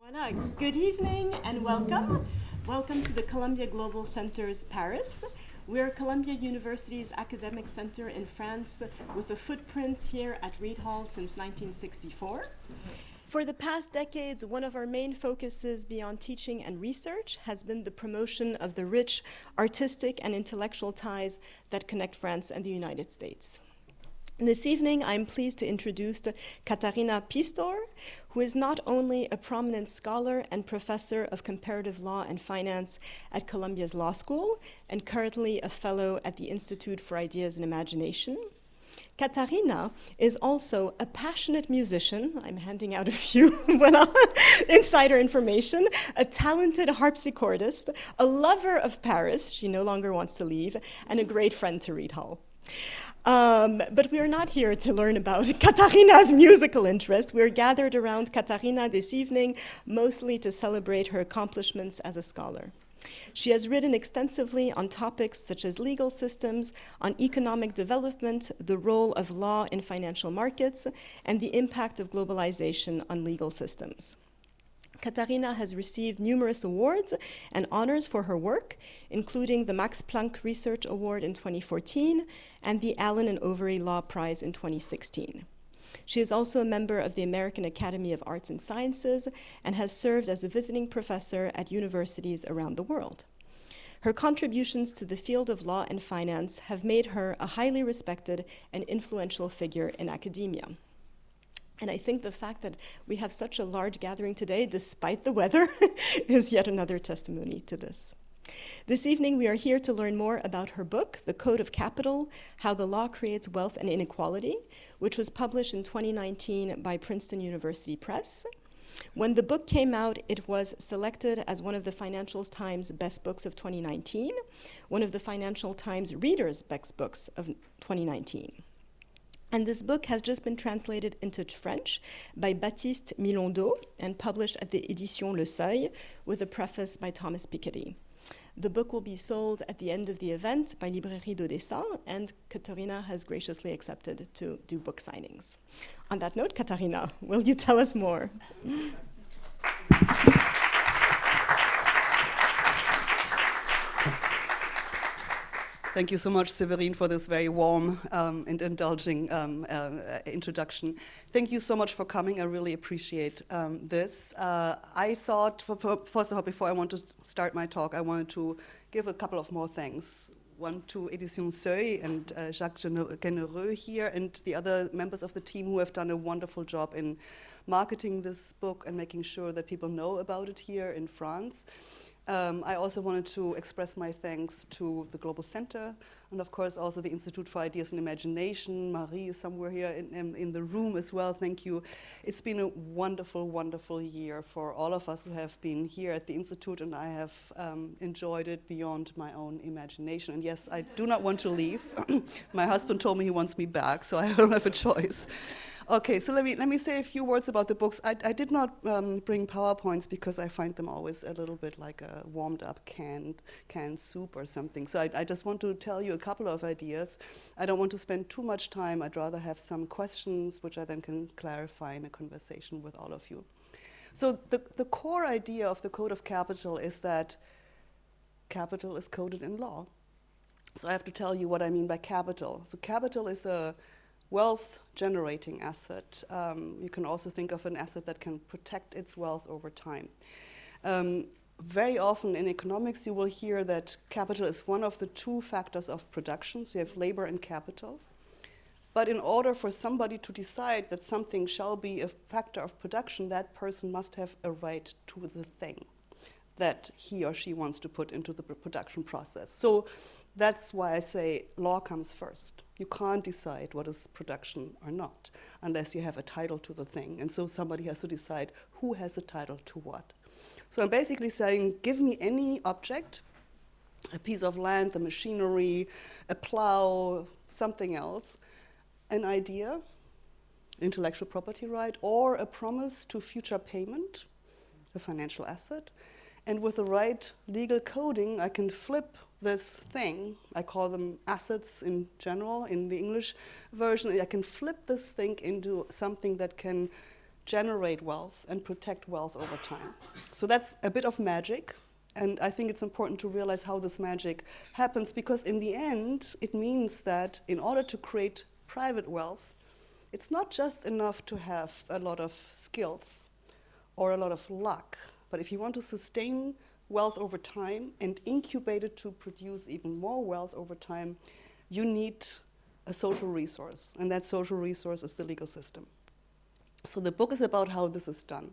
Voilà. Good evening and welcome. Welcome to the Columbia Global Center's Paris. We're Columbia University's academic center in France with a footprint here at Reed Hall since 1964. For the past decades, one of our main focuses beyond teaching and research has been the promotion of the rich artistic and intellectual ties that connect France and the United States. This evening, I'm pleased to introduce Katharina Pistor, who is not only a prominent scholar and professor of comparative law and finance at Columbia's Law School, and currently a fellow at the Institute for Ideas and Imagination. Katharina is also a passionate musician. I'm handing out a few insider information, a talented harpsichordist, a lover of Paris, she no longer wants to leave, and a great friend to Reed Hall. But we are not here to learn about Katharina's musical interest. We're gathered around Katharina this evening, mostly to celebrate her accomplishments as a scholar. She has written extensively on topics such as legal systems, on economic development, the role of law in financial markets, and the impact of globalization on legal systems. Katharina has received numerous awards and honors for her work, including the Max Planck Research Award in 2014 and the Allen and Overy Law Prize in 2016. She is also a member of the American Academy of Arts and Sciences and has served as a visiting professor at universities around the world. Her contributions to the field of law and finance have made her a highly respected and influential figure in academia. And I think the fact that we have such a large gathering today, despite the weather, is yet another testimony to this. This evening, we are here to learn more about her book, The Code of Capital, How the Law Creates Wealth and Inequality, which was published in 2019 by Princeton University Press. When the book came out, it was selected as one of the Financial Times Best Books of 2019, one of the Financial Times Readers' Best Books of 2019. And this book has just been translated into French by Baptiste Milondo and published at the Édition Le Seuil with a preface by Thomas Piketty. The book will be sold at the end of the event by Librairie d'Odessa, and Katharina has graciously accepted to do book signings. On that note, Katharina, will you tell us more? Thank you so much, Séverine, for this very warm and indulging introduction. Thank you so much for coming. I really appreciate this. I thought, first of all, before I want to start my talk, I wanted to give a couple of more thanks. One to Édition Seuil and Jacques Genereux here, and the other members of the team who have done a wonderful job in marketing this book and making sure that people know about it here in France. I also wanted to express my thanks to the Global Center and, of course, also the Institute for Ideas and Imagination. Marie is somewhere here in the room as well. Thank you. It's been a wonderful, wonderful year for all of us who have been here at the Institute, and I have enjoyed it beyond my own imagination. And yes, I do not want to leave. My husband told me he wants me back, so I don't have a choice. Okay, so let me say a few words about the books. I did not bring PowerPoints because I find them always a little bit like a warmed up canned soup or something. So I just want to tell you a couple of ideas. I don't want to spend too much time. I'd rather have some questions which I then can clarify in a conversation with all of you. So the core idea of the Code of Capital is that capital is coded in law. So I have to tell you what I mean by capital. So capital is a wealth-generating asset. You can also think of an asset that can protect its wealth over time. Very often in economics, you will hear that capital is one of the two factors of production. So you have labor and capital. But in order for somebody to decide that something shall be a factor of production, that person must have a right to the thing that he or she wants to put into the production process. So that's why I say law comes first. You can't decide what is production or not unless you have a title to the thing. And so somebody has to decide who has a title to what. So I'm basically saying, give me any object, a piece of land, a machinery, a plow, something else, an idea, intellectual property right, or a promise to future payment, a financial asset. And with the right legal coding, I can flip this thing. I call them assets in general in the English version. I can flip this thing into something that can generate wealth and protect wealth over time. So that's a bit of magic, and I think it's important to realize how this magic happens, because in the end, it means that in order to create private wealth, it's not just enough to have a lot of skills or a lot of luck, but if you want to sustain wealth over time and incubate it to produce even more wealth over time, you need a social resource, and that social resource is the legal system. So the book is about how this is done.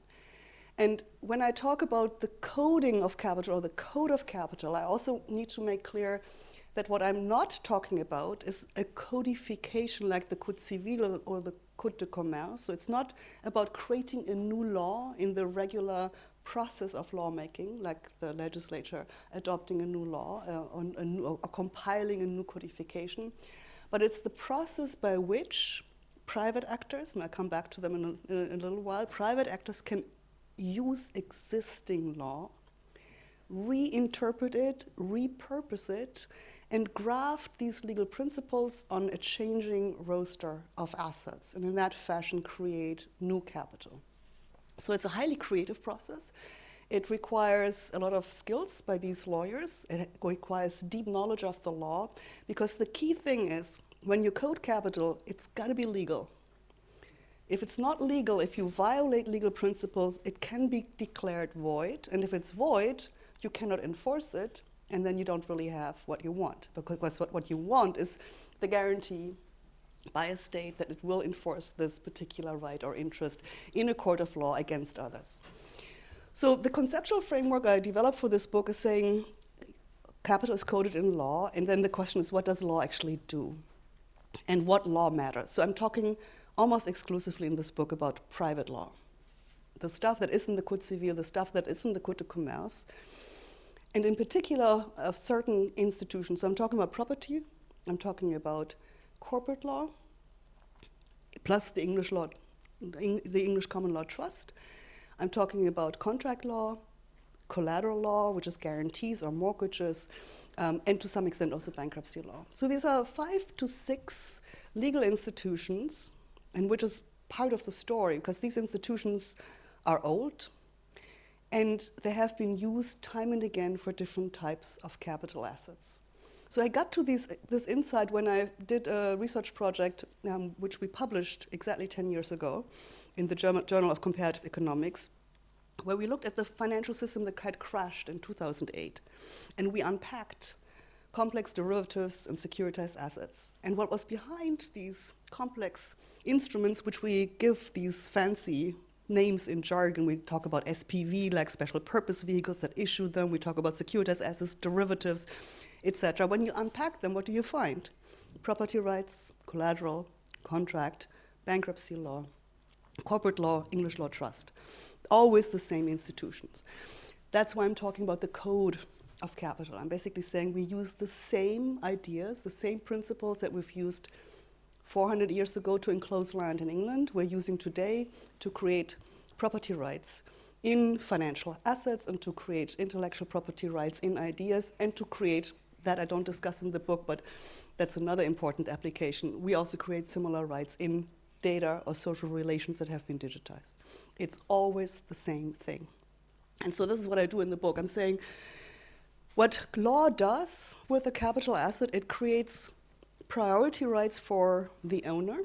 And when I talk about the coding of capital or the code of capital, I also need to make clear that what I'm not talking about is a codification like the Code Civil or the Code de Commerce. So it's not about creating a new law in the regular process of lawmaking, like the legislature adopting a new law or compiling a new codification, but it's the process by which private actors, and I'll come back to them in a little while, private actors can use existing law, reinterpret it, repurpose it, and graft these legal principles on a changing roster of assets, and in that fashion create new capital. So it's a highly creative process. It requires a lot of skills by these lawyers. It requires deep knowledge of the law, because the key thing is, when you code capital, it's got to be legal. If it's not legal, if you violate legal principles, it can be declared void. And if it's void, you cannot enforce it, and then you don't really have what you want. Because what you want is the guarantee by a state that it will enforce this particular right or interest in a court of law against others. So the conceptual framework I developed for this book is saying capital is coded in law, and then the question is, what does law actually do? And what law matters? So I'm talking almost exclusively in this book about private law. The stuff that is in the Code Civil, the stuff that is in the Code de Commerce, and in particular of certain institutions. So I'm talking about property, I'm talking about corporate law, plus the English law, the English common law trust. I'm talking about contract law, collateral law, which is guarantees or mortgages, and to some extent also bankruptcy law. So these are 5 to 6 legal institutions, and which is part of the story, because these institutions are old, and they have been used time and again for different types of capital assets. So I got to this insight when I did a research project, which we published exactly 10 years ago in the Journal of Comparative Economics, where we looked at the financial system that had crashed in 2008. And we unpacked complex derivatives and securitized assets. And what was behind these complex instruments, which we give these fancy names in jargon. We talk about SPV, like special purpose vehicles that issue them. We talk about securitized assets, derivatives, etc. When you unpack them, what do you find? Property rights, collateral, contract, bankruptcy law, corporate law, English law trust. Always the same institutions. That's why I'm talking about the code of capital. I'm basically saying we use the same ideas, the same principles that we've used 400 years ago to enclose land in England, we're using today to create property rights in financial assets and to create intellectual property rights in ideas and to create, that I don't discuss in the book, but that's another important application. We also create similar rights in data or social relations that have been digitized. It's always the same thing. And so this is what I do in the book. I'm saying what law does with a capital asset, it creates priority rights for the owner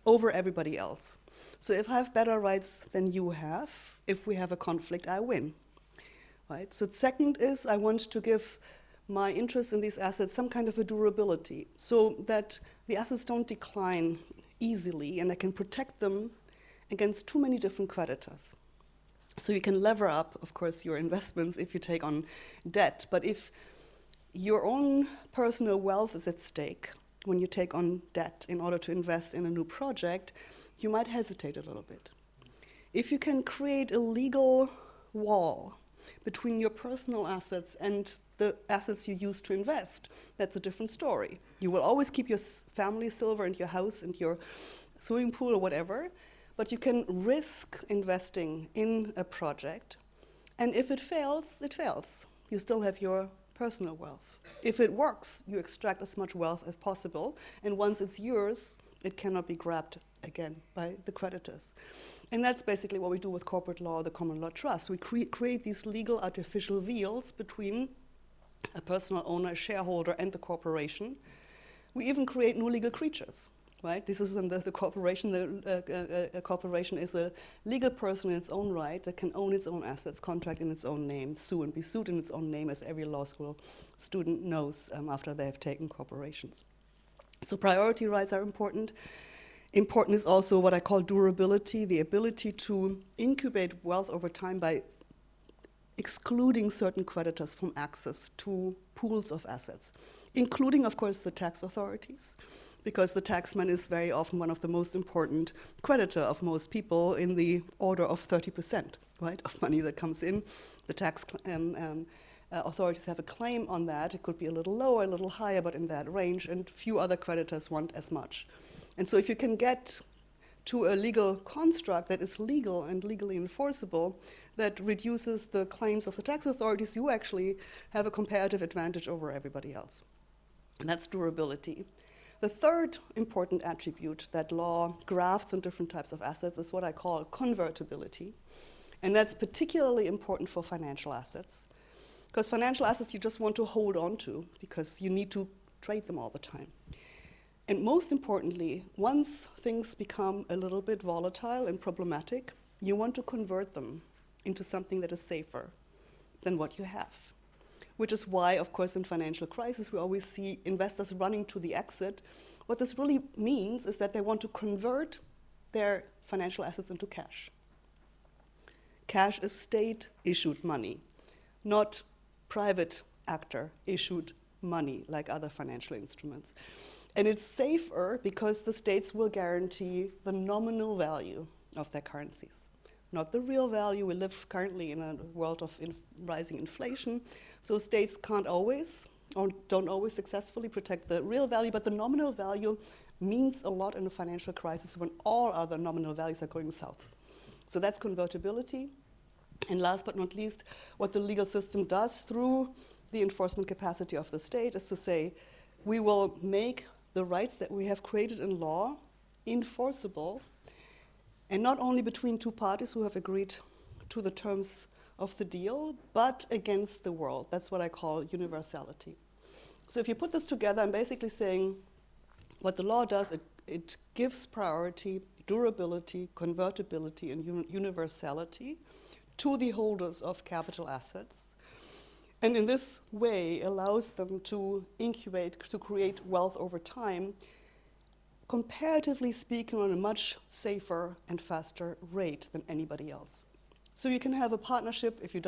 over everybody else. So if I have better rights than you have, if we have a conflict, I win. Right? So second is I want to give my interest in these assets some kind of a durability so that the assets don't decline easily and I can protect them against too many different creditors. So you can lever up, of course, your investments if you take on debt, but if your own personal wealth is at stake when you take on debt in order to invest in a new project, you might hesitate a little bit. If you can create a legal wall between your personal assets and the assets you use to invest, that's a different story. You will always keep your family silver and your house and your swimming pool or whatever, but you can risk investing in a project, and if it fails, it fails. You still have your personal wealth. If it works, you extract as much wealth as possible, and once it's yours, it cannot be grabbed again, by the creditors. And that's basically what we do with corporate law, the common law trust. We create these legal artificial veils between a personal owner, a shareholder, and the corporation. We even create new legal creatures, right? This is in the corporation. A corporation is a legal person in its own right that can own its own assets, contract in its own name, sue and be sued in its own name, as every law school student knows after they have taken corporations. So priority rights are important. Important is also what I call durability, the ability to incubate wealth over time by excluding certain creditors from access to pools of assets, including, of course, the tax authorities, because the taxman is very often one of the most important creditor of most people, in the order of 30%, right, of money that comes in. The tax authorities have a claim on that. It could be a little lower, a little higher, but in that range, and few other creditors want as much. And so if you can get to a legal construct that is legal and legally enforceable, that reduces the claims of the tax authorities, you actually have a comparative advantage over everybody else. And that's durability. The third important attribute that law grafts on different types of assets is what I call convertibility. And that's particularly important for financial assets, because financial assets you just want to hold on to because you need to trade them all the time. And most importantly, once things become a little bit volatile and problematic, you want to convert them into something that is safer than what you have. Which is why, of course, in financial crisis, we always see investors running to the exit. What this really means is that they want to convert their financial assets into cash. Cash is state-issued money, not private actor-issued money like other financial instruments. And it's safer because the states will guarantee the nominal value of their currencies, not the real value. We live currently in a world of rising inflation, so states can't always, or don't always successfully protect the real value, but the nominal value means a lot in a financial crisis when all other nominal values are going south. So that's convertibility. And last but not least, what the legal system does through the enforcement capacity of the state is to say, we will make the rights that we have created in law enforceable, and not only between two parties who have agreed to the terms of the deal, but against the world. That's what I call universality. So if you put this together, I'm basically saying what the law does, it gives priority, durability, convertibility, and universality to the holders of capital assets, and in this way allows them to incubate, to create wealth over time, comparatively speaking, on a much safer and faster rate than anybody else. So you can have a partnership. If you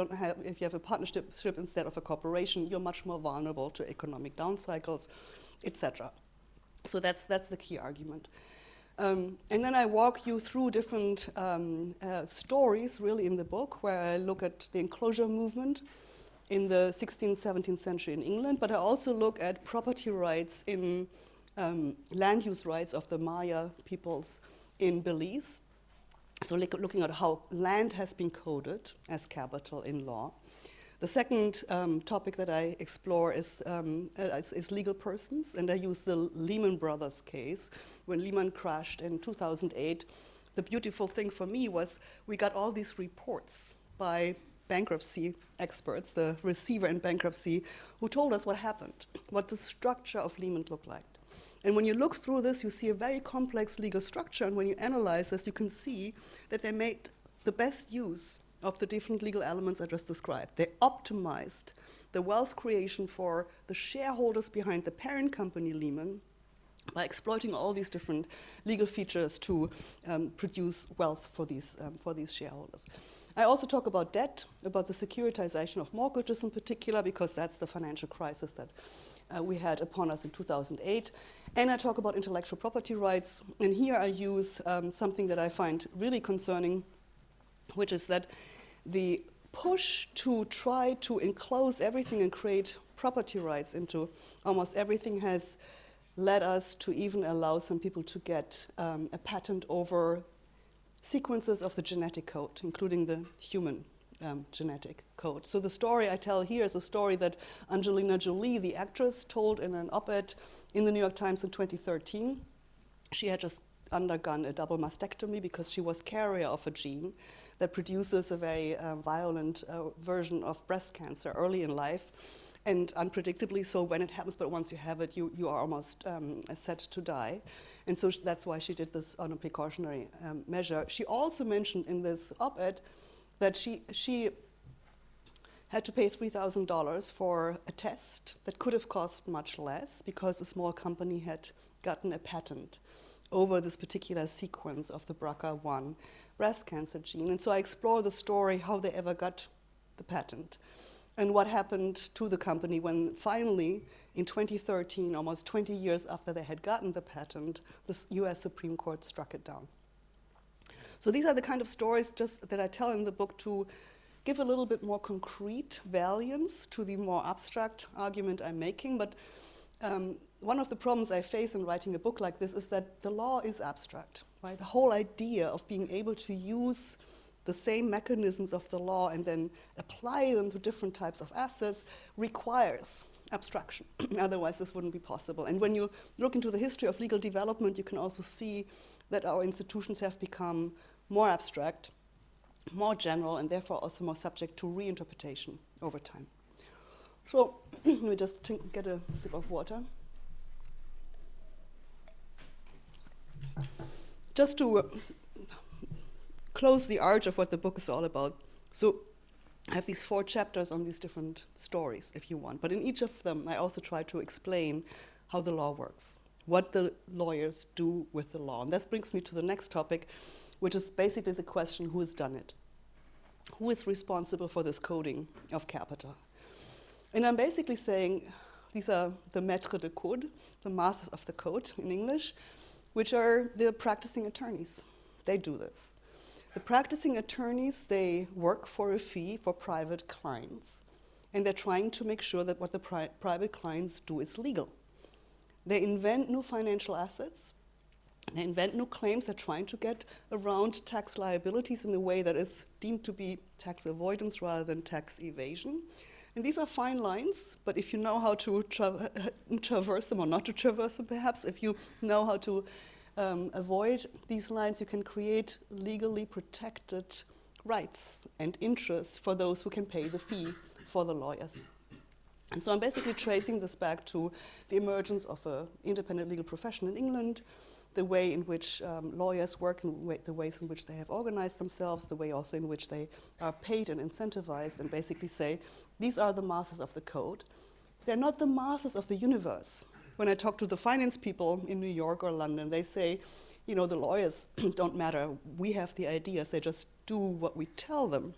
have a partnership instead of a corporation, you're much more vulnerable to economic down cycles, etc. So that's the key argument. And then I walk you through different stories, really, in the book, where I look at the enclosure movement in the 16th, 17th century in England, but I also look at property rights in land use rights of the Maya peoples in Belize. So looking at how land has been coded as capital in law. The second topic that I explore is legal persons, and I use the Lehman Brothers case. When Lehman crashed in 2008, the beautiful thing for me was we got all these reports by bankruptcy experts, the receiver in bankruptcy, who told us what happened, what the structure of Lehman looked like. And when you look through this, you see a very complex legal structure, and when you analyze this, you can see that they made the best use of the different legal elements I just described. They optimized the wealth creation for the shareholders behind the parent company, Lehman, by exploiting all these different legal features to produce wealth for these shareholders. I also talk about debt, about the securitization of mortgages in particular, because that's the financial crisis that we had upon us in 2008. And I talk about intellectual property rights. And here I use something that I find really concerning, which is that the push to try to enclose everything and create property rights into almost everything has led us to even allow some people to get a patent over sequences of the genetic code, including the human genetic code. So the story I tell here is a story that Angelina Jolie, the actress, told in an op-ed in the New York Times in 2013. She had just undergone a double mastectomy because she was carrier of a gene that produces a very violent version of breast cancer early in life, and unpredictably so when it happens, but once you have it, you are almost set to die. And so that's why she did this on a precautionary measure. She also mentioned in this op-ed that she had to pay $3,000 for a test that could have cost much less because a small company had gotten a patent over this particular sequence of the BRCA1 breast cancer gene. And so I explore the story, how they ever got the patent, and what happened to the company when finally, in 2013, almost 20 years after they had gotten the patent, the US Supreme Court struck it down. So these are the kind of stories just that I tell in the book to give a little bit more concrete valiance to the more abstract argument I'm making. But one of the problems I face in writing a book like this is that the law is abstract, right? The whole idea of being able to use the same mechanisms of the law and then apply them to different types of assets requires abstraction. Otherwise, this wouldn't be possible. And when you look into the history of legal development, you can also see that our institutions have become more abstract, more general, and therefore also more subject to reinterpretation over time. So let me just get a sip of water. Just to close the arch of what the book is all about. So I have these 4 chapters on these different stories, if you want. But in each of them, I also try to explain how the law works, what the lawyers do with the law. And that brings me to the next topic, which is basically the question, who has done it? Who is responsible for this coding of capital? And I'm basically saying these are the maîtres de code, the masters of the code in English, which are the practicing attorneys. They do this. The practicing attorneys, they work for a fee for private clients, and they're trying to make sure that what the private clients do is legal. They invent new financial assets, they invent new claims, they're trying to get around tax liabilities in a way that is deemed to be tax avoidance rather than tax evasion. And these are fine lines, but if you know how to traverse them, or not to traverse them perhaps, if you know how to avoid these lines, you can create legally protected rights and interests for those who can pay the fee for the lawyers. And so I'm basically tracing this back to the emergence of an independent legal profession in England, the way in which lawyers work, and the ways in which they have organized themselves, the way also in which they are paid and incentivized, and basically say, these are the masters of the code. They're not the masters of the universe. When I talk to the finance people in New York or London, they say, you know, the lawyers don't matter. We have the ideas. They just do what we tell them.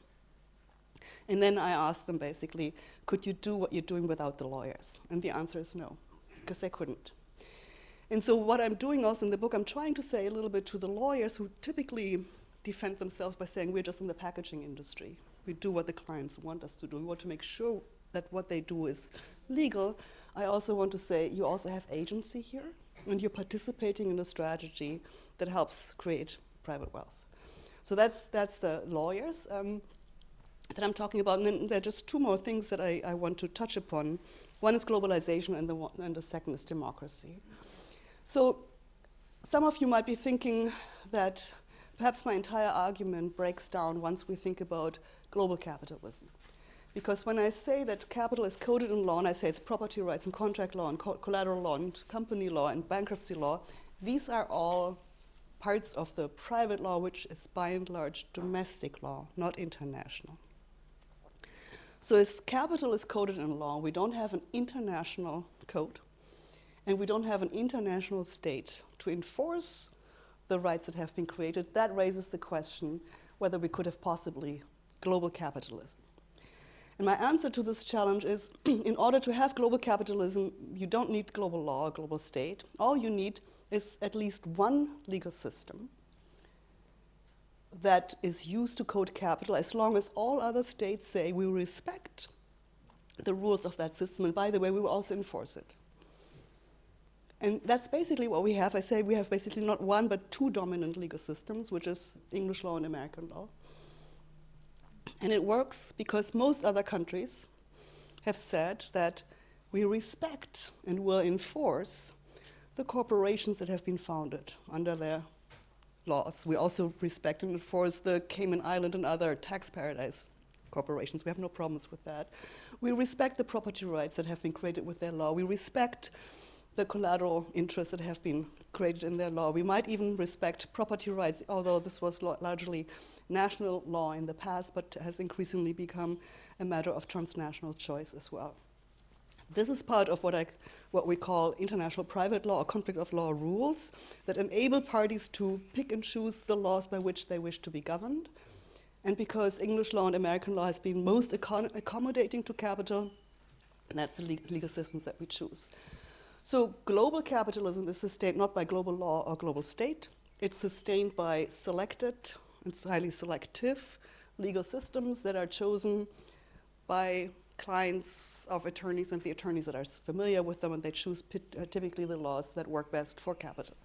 And then I ask them basically, could you do what you're doing without the lawyers? And the answer is no, because they couldn't. And so what I'm doing also in the book, I'm trying to say a little bit to the lawyers who typically defend themselves by saying, we're just in the packaging industry. We do what the clients want us to do. We want to make sure that what they do is legal. I also want to say you also have agency here, and you're participating in a strategy that helps create private wealth. So that's the lawyers that I'm talking about. And then there are just 2 more things that I want to touch upon. One is globalization, and the second is democracy. So some of you might be thinking that perhaps my entire argument breaks down once we think about global capitalism. Because when I say that capital is coded in law, and I say it's property rights and contract law and collateral law and company law and bankruptcy law, these are all parts of the private law, which is by and large domestic law, not international. So if capital is coded in law, we don't have an international code, and we don't have an international state to enforce the rights that have been created. That raises the question whether we could have possibly global capitalism. And my answer to this challenge is, in order to have global capitalism, you don't need global law or global state. All you need is at least one legal system that is used to code capital, as long as all other states say we respect the rules of that system, and by the way, we will also enforce it. And that's basically what we have. I say we have basically not one, but 2 dominant legal systems, which is English law and American law. And it works because most other countries have said that we respect and will enforce the corporations that have been founded under their laws. We also respect and enforce the Cayman Island and other tax paradise corporations. We have no problems with that. We respect the property rights that have been created with their law. We respect the collateral interests that have been created in their law. We might even respect property rights, although this was largely national law in the past, but has increasingly become a matter of transnational choice as well. This is part of what we call international private law or conflict of law rules that enable parties to pick and choose the laws by which they wish to be governed. And because English law and American law has been most accommodating to capital, that's the legal systems that we choose. So global capitalism is sustained not by global law or global state. It's sustained by selected, it's highly selective legal systems that are chosen by clients of attorneys and the attorneys that are familiar with them, and they choose typically the laws that work best for capital.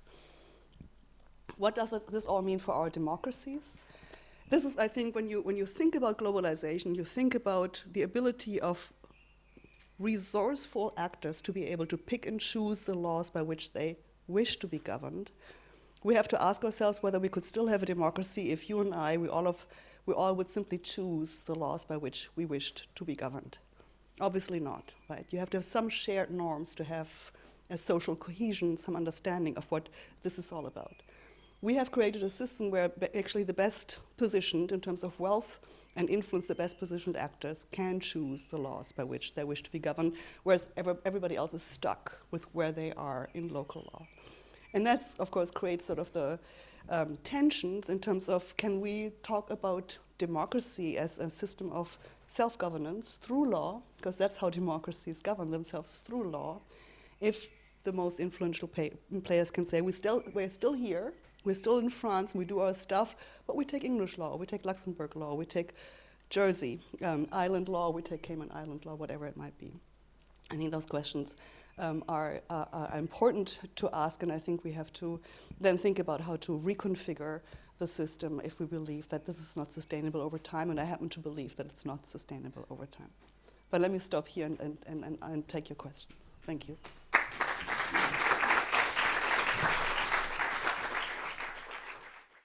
What does this all mean for our democracies? This is, I think, when you think about globalization, you think about the ability of resourceful actors to be able to pick and choose the laws by which they wish to be governed. We have to ask ourselves whether we could still have a democracy if you and I, we all would simply choose the laws by which we wished to be governed. Obviously not, right? You have to have some shared norms to have a social cohesion, some understanding of what this is all about. We have created a system where actually the best positioned in terms of wealth and influence, the best positioned actors can choose the laws by which they wish to be governed, whereas everybody else is stuck with where they are in local law. And that's, of course, creates sort of the tensions in terms of, can we talk about democracy as a system of self-governance through law, because that's how democracies govern themselves, through law, if the most influential players can say, we're still here, we're still in France, we do our stuff, but we take English law, we take Luxembourg law, we take Jersey Island law, we take Cayman Island law, whatever it might be. I think those questions are important to ask, and I think we have to then think about how to reconfigure the system if we believe that this is not sustainable over time, and I happen to believe that it's not sustainable over time. But let me stop here and take your questions. Thank you.